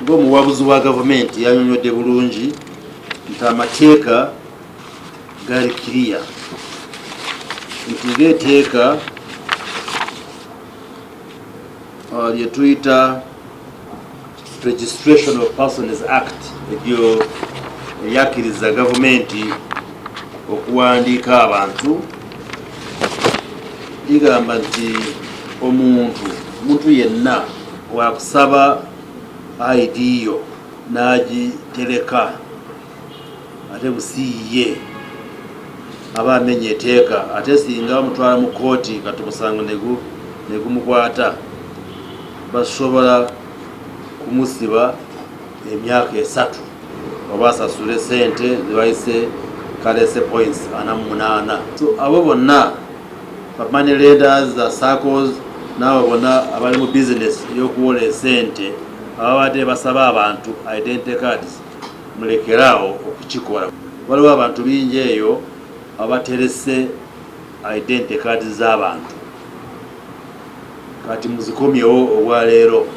Ng'omuwabuzi wa gavumenti yannyonnyodde bulungi nti amateeka gali kiriya, nti ng'eteeka lye tuyita Registration of Persons Act eryo eryakkiriza gavumenti okuwandiika abantu ligamba nti omuntu yenna wakusaba ID yo n'agitereka ate busiiye aba amenye etteeka, ate singa bamutwala mu kkooti kati omusango ne gumukwata basobola kumusiba emyaka 3 oba asasule sente zibayise kalese points 48. So abo bonna money lenders, circles, n'abo bonna abali mu business y'okuwola esente ababadde basaba abantu identity cards mulekeraawo okukikola. Waliwo abantu bingi eyo abaterese identity cards z'abantu, kati muzikomyewo olwaleero.